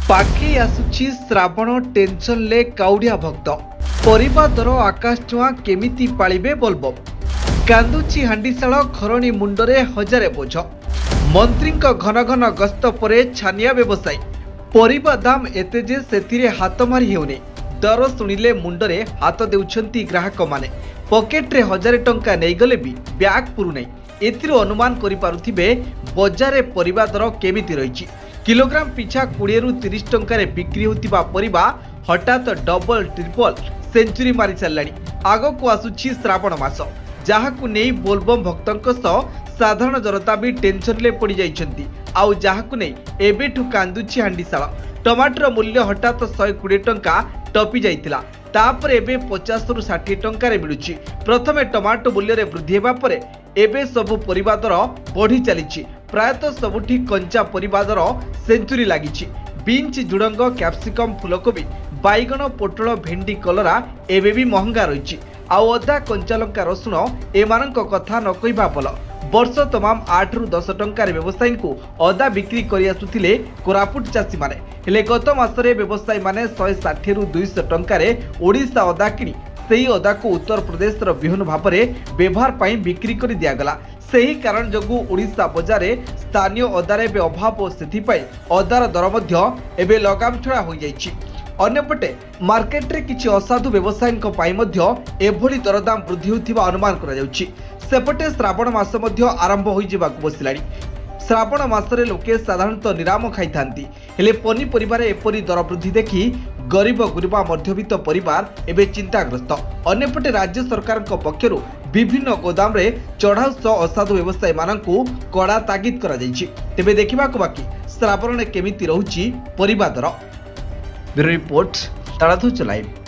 पाखे आसुची श्रावण टेंशन ले काउडिया भक्त परिबा दर आकाश छुआ केमिति पालिबे बोलबम कांदुची हांडीशाल खरणी मुंडरे हजारे बोझ मंत्री घन घन गस्त परे छानिया व्यवसायी परिबा दाम एते जे सेथिरे हाथ मारी हेउनी दर सुनिले मुंडरे हाथ देउछंती ग्राहक माने पॉकेट रे हजारे टंका नै गले भी ब्याग पुरु नै एथिरो अनुमान करि पारुथिबे बजारे परिबा दर केमिति रहिछि। किलोग्राम पिछा 20 रु 30 टंकार बिक्री होतिबा परिबा हठात डबल ट्रिपल सेंचुरी मारी चलाणी। आगको आसुछि श्रावण मास जहाकु नै बोलबम भक्तंक साधारण जनता भी टेंशन ले पड़ी जाइछंती आउ जहाकु नै एबेठु कांदुछि हांडीशाल। टमाटर मूल्य हठात 120 टंका टपी जाइतिला तापर एबे 50 रु 60 टंकार मिलुछि। प्रथमे टमाटो मूल्य रे वृद्धि हेबा परे एबे सबु परिबा दर बढ़ी चलीछि। प्रायतः सबुठी कंचा परिबा दर सेंचुरी लागिछि। बीन्स झुडंग कैप्सिकम फुलकोबी बैगण पोटल भेंडी कलरा एबे भी महंगा रहिछि। आउ अदा कंचा लंका रसुण एमानक कथा न कहिबा भल। वर्ष तमाम 8 रु 10 टंकार व्यवसायी को अदा बिक्री करि आसुथिले कोरापुट चाषी माने हेले गत मासरे व्यवसायी माने 160 रु 200 टंकारे ओडिशा अदा किनी सेही अदा को उत्तर प्रदेश रो विहन भाव में व्यवहार पाई बिक्री कर दिगला। सही कारण जगू ओडिशा बजार स्थानीय अदार अभाव से अदार दर एवं लगाम छड़ा हो जाइछि। अन्यपटे मार्केट रे किछि असाधु व्यवसायी एभली दरदाम वृद्धि होथिबा अनुमान करा जाउछि। सेपटे श्रावण मास आरंभ हो जिबाकु बसिलाणी। श्रावण मासरे लोके साधारणतः निराम खाई थांती हेले पनीपरिबार एपरी दर वृद्धि देखि गरीब गुरिबा मध्यवित्त परिवार एबे चिंताग्रस्त। अन्यपटे राज्य सरकार पक्षरु विभिन्न गोदाम रे चढ़ाऊ सह असाधु व्यवसायी मानकु कड़ा तागिद करा जाइछि। तेबे देखिबाकु बाकी श्रावण केमिति रहुछि परिबा दर। ब्यूरो रिपोर्ट ताराधुच लाइव।